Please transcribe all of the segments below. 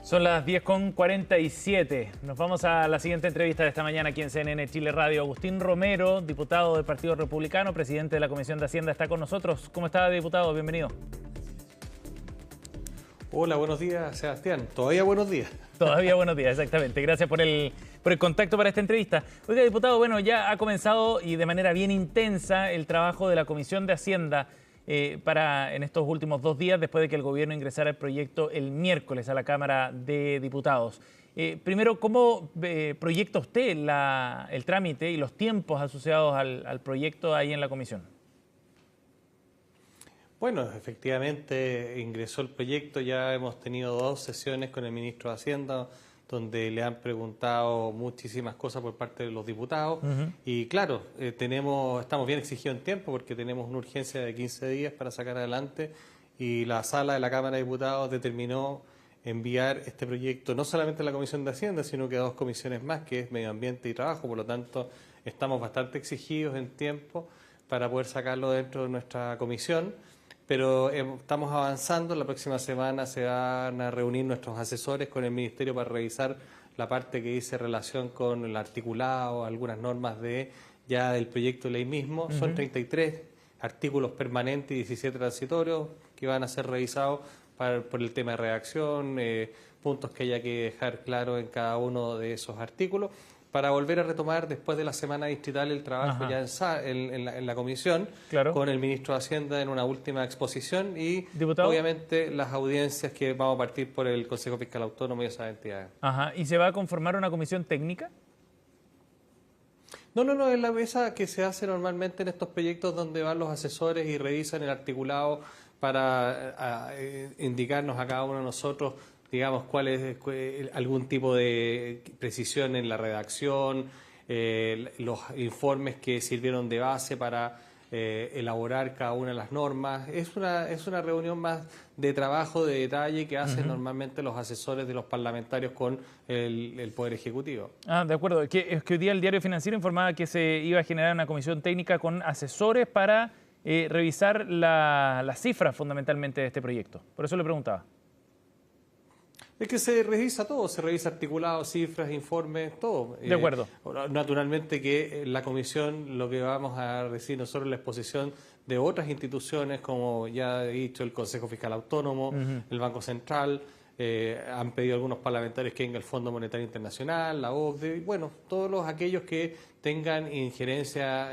Son las 10:47. Nos vamos a la siguiente entrevista de esta mañana aquí en CNN Chile Radio. Agustín Romero, diputado del Partido Republicano, presidente de la Comisión de Hacienda, está con nosotros. ¿Cómo está, diputado? Bienvenido. Hola, buenos días, Sebastián. Todavía buenos días. Todavía buenos días, exactamente. Gracias por el contacto para esta entrevista. Oiga, diputado, bueno, ya ha comenzado y de manera bien intensa el trabajo de la Comisión de Hacienda en estos últimos 2 días, después de que el gobierno ingresara el proyecto el miércoles a la Cámara de Diputados. Primero, ¿cómo proyecta usted el trámite y los tiempos asociados al proyecto ahí en la comisión? Bueno, efectivamente ingresó el proyecto, ya hemos tenido 2 sesiones con el ministro de Hacienda, donde le han preguntado muchísimas cosas por parte de los diputados. Y claro, estamos bien exigidos en tiempo porque tenemos una urgencia de 15 días para sacar adelante y la sala de la Cámara de Diputados determinó enviar este proyecto no solamente a la Comisión de Hacienda, sino que a 2 comisiones más, que es Medio Ambiente y Trabajo. Por lo tanto, estamos bastante exigidos en tiempo para poder sacarlo dentro de nuestra comisión. Pero estamos avanzando. La próxima semana se van a reunir nuestros asesores con el Ministerio para revisar la parte que dice relación con el articulado, algunas normas del proyecto de ley mismo. Son 33 artículos permanentes y 17 transitorios que van a ser revisados por el tema de redacción, puntos que haya que dejar claro en cada uno de esos artículos, para volver a retomar después de la semana distrital el trabajo ya en la comisión, claro, con el ministro de Hacienda en una última exposición y, ¿diputado? Obviamente las audiencias que vamos a partir por el Consejo Fiscal Autónomo y esas entidades. ¿Y se va a conformar una comisión técnica? No, es la mesa que se hace normalmente en estos proyectos donde van los asesores y revisan el articulado para indicarnos a cada uno de nosotros, digamos, cuál es algún tipo de precisión en la redacción, los informes que sirvieron de base para elaborar cada una de las normas. Es una reunión más de trabajo, de detalle que hacen normalmente los asesores de los parlamentarios con el Poder Ejecutivo. De acuerdo. Es que hoy día el Diario Financiero informaba que se iba a generar una comisión técnica con asesores para revisar las cifras fundamentalmente de este proyecto. Por eso le preguntaba. Es que se revisa todo, se revisa articulados, cifras, informes, todo. De acuerdo. Naturalmente que en la comisión lo que vamos a recibir nosotros es la exposición de otras instituciones, como ya he dicho, el Consejo Fiscal Autónomo, el Banco Central, han pedido algunos parlamentarios que venga el Fondo Monetario Internacional, la OCDE, bueno, todos aquellos que tengan injerencia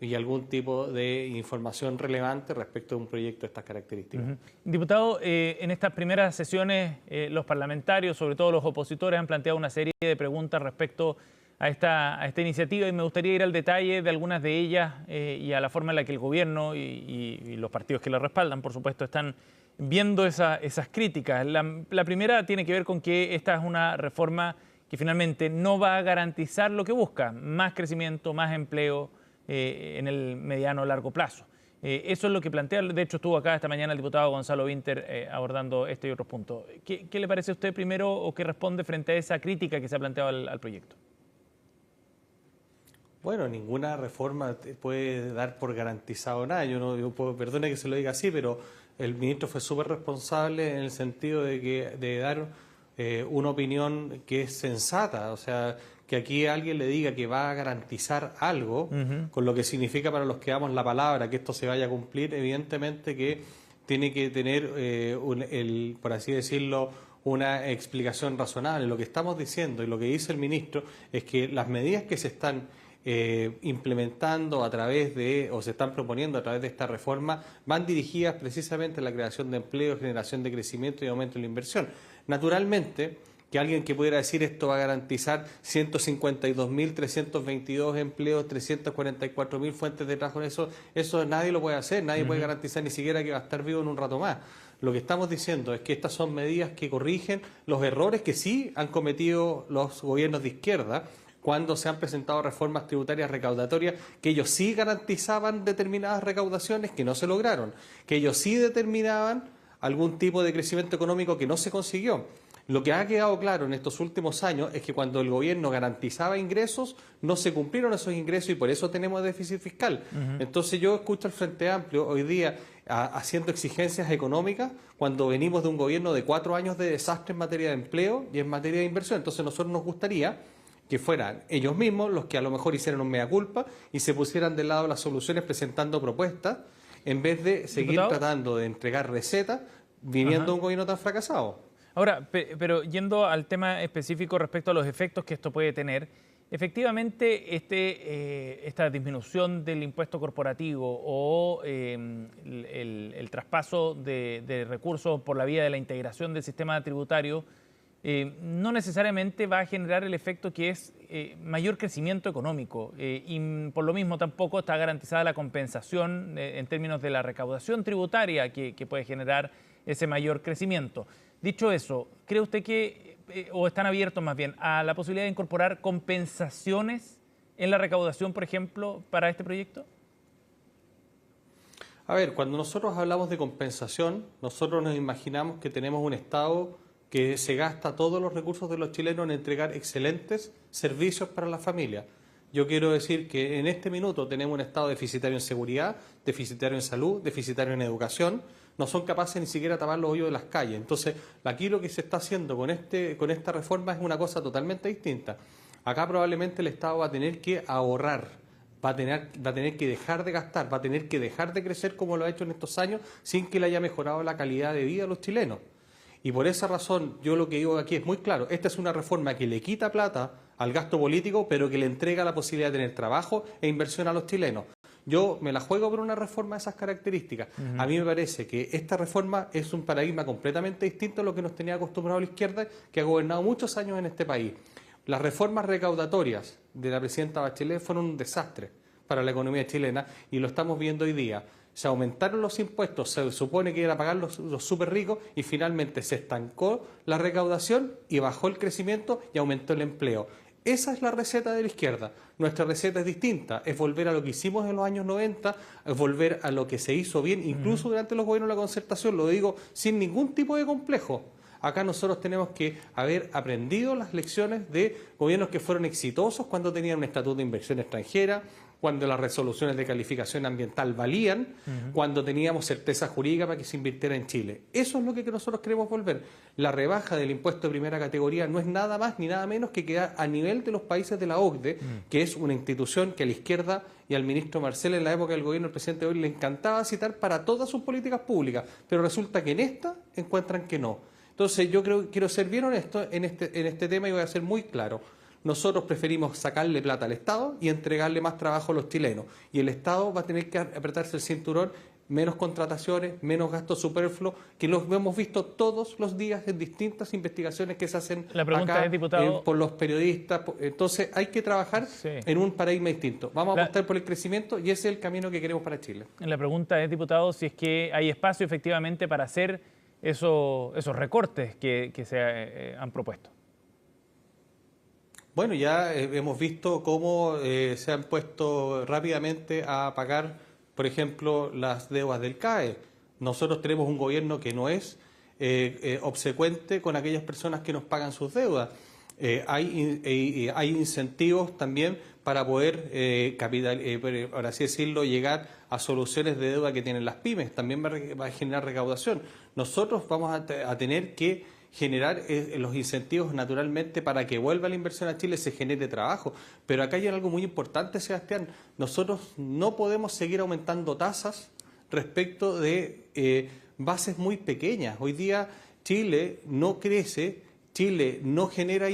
y algún tipo de información relevante respecto a un proyecto de estas características. Diputado, en estas primeras sesiones los parlamentarios, sobre todo los opositores, han planteado una serie de preguntas respecto a esta iniciativa y me gustaría ir al detalle de algunas de ellas y a la forma en la que el gobierno y los partidos que la respaldan, por supuesto, están viendo esas críticas. La primera tiene que ver con que esta es una reforma que finalmente no va a garantizar lo que busca, más crecimiento, más empleo en el mediano o largo plazo. Eso es lo que plantea, de hecho estuvo acá esta mañana el diputado Gonzalo Winter abordando este y otros puntos. ¿Qué le parece a usted primero o qué responde frente a esa crítica que se ha planteado al proyecto? Bueno, ninguna reforma puede dar por garantizado nada. Perdone que se lo diga así, pero el ministro fue súper responsable en el sentido de dar una opinión que es sensata, o sea, que aquí alguien le diga que va a garantizar algo, con lo que significa para los que damos la palabra que esto se vaya a cumplir, evidentemente que tiene que tener, por así decirlo, una explicación razonable. Lo que estamos diciendo y lo que dice el ministro es que las medidas que se están implementando o se están proponiendo a través de esta reforma van dirigidas precisamente a la creación de empleo, generación de crecimiento y aumento de la inversión. Naturalmente, que alguien que pudiera decir esto va a garantizar 152.322 empleos, 344.000 fuentes de trabajo, eso nadie lo puede hacer, nadie puede garantizar ni siquiera que va a estar vivo en un rato más. Lo que estamos diciendo es que estas son medidas que corrigen los errores que sí han cometido los gobiernos de izquierda cuando se han presentado reformas tributarias recaudatorias, que ellos sí garantizaban determinadas recaudaciones que no se lograron, que ellos sí determinaban algún tipo de crecimiento económico que no se consiguió. Lo que ha quedado claro en estos últimos años es que cuando el gobierno garantizaba ingresos, no se cumplieron esos ingresos y por eso tenemos déficit fiscal. Entonces yo escucho al Frente Amplio hoy día haciendo exigencias económicas cuando venimos de un gobierno de 4 años de desastre en materia de empleo y en materia de inversión. Entonces nosotros nos gustaría que fueran ellos mismos los que a lo mejor hicieran un mea culpa y se pusieran del lado de las soluciones presentando propuestas en vez de seguir tratando de entregar recetas viniendo de un gobierno tan fracasado. Ahora, pero yendo al tema específico respecto a los efectos que esto puede tener, efectivamente esta disminución del impuesto corporativo o el traspaso de recursos por la vía de la integración del sistema tributario no necesariamente va a generar el efecto que es mayor crecimiento económico y por lo mismo tampoco está garantizada la compensación en términos de la recaudación tributaria que puede generar ese mayor crecimiento. Dicho eso, ¿cree usted que, o están abiertos más bien, a la posibilidad de incorporar compensaciones en la recaudación, por ejemplo, para este proyecto? A ver, cuando nosotros hablamos de compensación, nosotros nos imaginamos que tenemos un Estado que se gasta todos los recursos de los chilenos en entregar excelentes servicios para la familia. Yo quiero decir que en este minuto tenemos un Estado deficitario en seguridad, deficitario en salud, deficitario en educación. No son capaces ni siquiera de tapar los hoyos de las calles. Entonces, aquí lo que se está haciendo con esta reforma es una cosa totalmente distinta. Acá probablemente el Estado va a tener que ahorrar, va a tener que dejar de gastar, va a tener que dejar de crecer como lo ha hecho en estos años sin que le haya mejorado la calidad de vida a los chilenos. Y por esa razón, yo lo que digo aquí es muy claro, esta es una reforma que le quita plata al gasto político, pero que le entrega la posibilidad de tener trabajo e inversión a los chilenos. Yo me la juego por una reforma de esas características. A mí me parece que esta reforma es un paradigma completamente distinto a lo que nos tenía acostumbrado la izquierda, que ha gobernado muchos años en este país. Las reformas recaudatorias de la presidenta Bachelet fueron un desastre para la economía chilena y lo estamos viendo hoy día. Se aumentaron los impuestos, se supone que iban a pagar los súper ricos y finalmente se estancó la recaudación y bajó el crecimiento y aumentó el empleo. Esa es la receta de la izquierda. Nuestra receta es distinta, es volver a lo que hicimos en los años 90, es volver a lo que se hizo bien, incluso durante los gobiernos de la concertación, lo digo sin ningún tipo de complejo. Acá nosotros tenemos que haber aprendido las lecciones de gobiernos que fueron exitosos cuando tenían un estatuto de inversión extranjera, cuando las resoluciones de calificación ambiental valían, cuando teníamos certeza jurídica para que se invirtiera en Chile. Eso es lo que nosotros queremos volver. La rebaja del impuesto de primera categoría no es nada más ni nada menos que quedar a nivel de los países de la OCDE, que es una institución que a la izquierda y al ministro Marcel en la época del gobierno del presidente hoy le encantaba citar para todas sus políticas públicas, pero resulta que en esta encuentran que no. Entonces yo quiero ser bien honesto en este tema y voy a ser muy claro. Nosotros preferimos sacarle plata al Estado y entregarle más trabajo a los chilenos. Y el Estado va a tener que apretarse el cinturón, menos contrataciones, menos gastos superfluos, que los hemos visto todos los días en distintas investigaciones que se hacen acá, diputado, por los periodistas. Entonces hay que trabajar en un paradigma distinto. Vamos a apostar por el crecimiento y ese es el camino que queremos para Chile. La pregunta es, diputado, si es que hay espacio efectivamente para hacer esos recortes que se han propuesto. Bueno, ya hemos visto cómo se han puesto rápidamente a pagar, por ejemplo, las deudas del CAE. Nosotros tenemos un gobierno que no es obsecuente con aquellas personas que nos pagan sus deudas. Hay incentivos también para poder, por así decirlo, llegar a soluciones de deuda que tienen las pymes. También va a generar recaudación. Nosotros vamos a tener que generar los incentivos naturalmente para que vuelva la inversión a Chile, se genere trabajo. Pero acá hay algo muy importante, Sebastián. Nosotros no podemos seguir aumentando tasas respecto de bases muy pequeñas. Hoy día Chile no crece, Chile no genera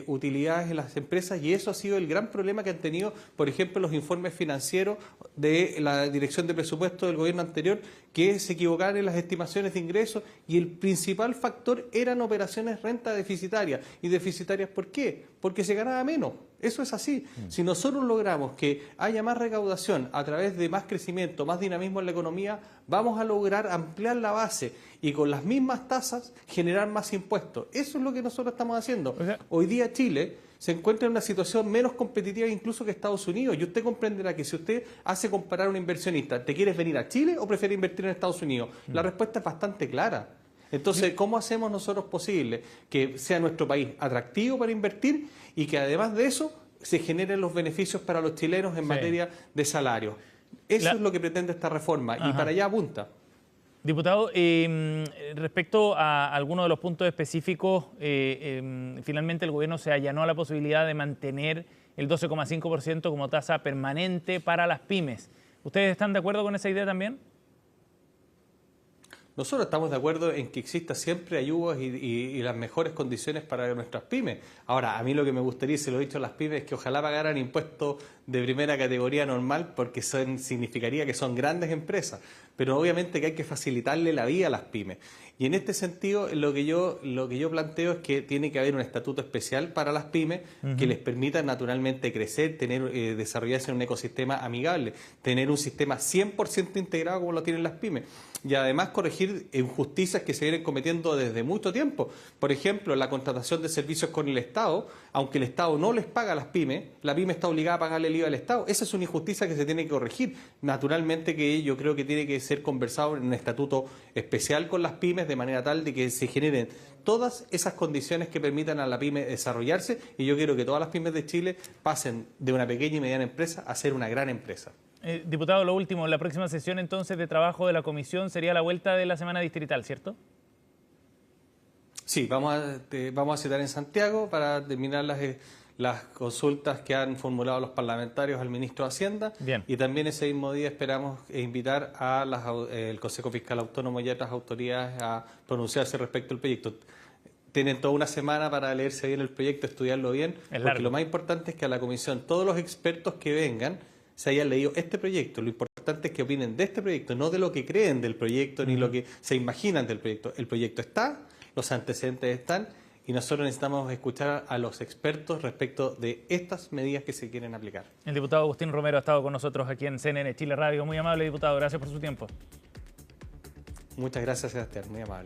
utilidades en las empresas y eso ha sido el gran problema que han tenido, por ejemplo, los informes financieros de la Dirección de Presupuesto del gobierno anterior, que se equivocaron en las estimaciones de ingresos y el principal factor eran operaciones renta deficitarias. ¿Y deficitarias por qué? Porque se ganaba menos. Eso es así. Si nosotros logramos que haya más recaudación a través de más crecimiento, más dinamismo en la economía, vamos a lograr ampliar la base y con las mismas tasas generar más impuestos. Eso es lo que nosotros estamos haciendo. Hoy día Chile se encuentra en una situación menos competitiva incluso que Estados Unidos. Y usted comprenderá que si usted hace comparar a un inversionista, ¿te quieres venir a Chile o prefieres invertir en Estados Unidos? La respuesta es bastante clara. Entonces, ¿cómo hacemos nosotros posible que sea nuestro país atractivo para invertir y que además de eso se generen los beneficios para los chilenos en materia de salario? Eso es lo que pretende esta reforma y para allá apunta. Diputado, respecto a algunos de los puntos específicos, finalmente el gobierno se allanó a la posibilidad de mantener el 12,5% como tasa permanente para las pymes. ¿Ustedes están de acuerdo con esa idea también? Nosotros estamos de acuerdo en que exista siempre ayudas y las mejores condiciones para nuestras pymes. Ahora, a mí lo que me gustaría, y se lo he dicho a las pymes, es que ojalá pagaran impuestos de primera categoría normal, porque significaría que son grandes empresas. Pero obviamente que hay que facilitarle la vida a las pymes. Y en este sentido, lo que yo planteo es que tiene que haber un estatuto especial para las pymes que les permita naturalmente crecer, desarrollarse en un ecosistema amigable, tener un sistema 100% integrado como lo tienen las pymes. Y además corregir injusticias que se vienen cometiendo desde mucho tiempo. Por ejemplo, la contratación de servicios con el Estado, aunque el Estado no les paga a las pymes, la pyme está obligada a pagarle el IVA al Estado. Esa es una injusticia que se tiene que corregir. Naturalmente que yo creo que tiene que ser conversado en un estatuto especial con las pymes, de manera tal de que se generen todas esas condiciones que permitan a la pyme desarrollarse, y yo quiero que todas las pymes de Chile pasen de una pequeña y mediana empresa a ser una gran empresa. Diputado, lo último, la próxima sesión entonces de trabajo de la comisión sería la vuelta de la semana distrital, ¿cierto? Sí, vamos a citar en Santiago para terminar las consultas que han formulado los parlamentarios al ministro de Hacienda. Bien. Y también ese mismo día esperamos invitar el Consejo Fiscal Autónomo y a otras autoridades a pronunciarse respecto al proyecto. Tienen toda una semana para leerse bien el proyecto, estudiarlo bien, porque lo más importante es que a la comisión todos los expertos que vengan se hayan leído este proyecto. Lo importante es que opinen de este proyecto, no de lo que creen del proyecto ni lo que se imaginan del proyecto. El proyecto está, los antecedentes están, y nosotros necesitamos escuchar a los expertos respecto de estas medidas que se quieren aplicar. El diputado Agustín Romero ha estado con nosotros aquí en CNN Chile Radio. Muy amable, diputado. Gracias por su tiempo. Muchas gracias, Sebastián. Muy amable.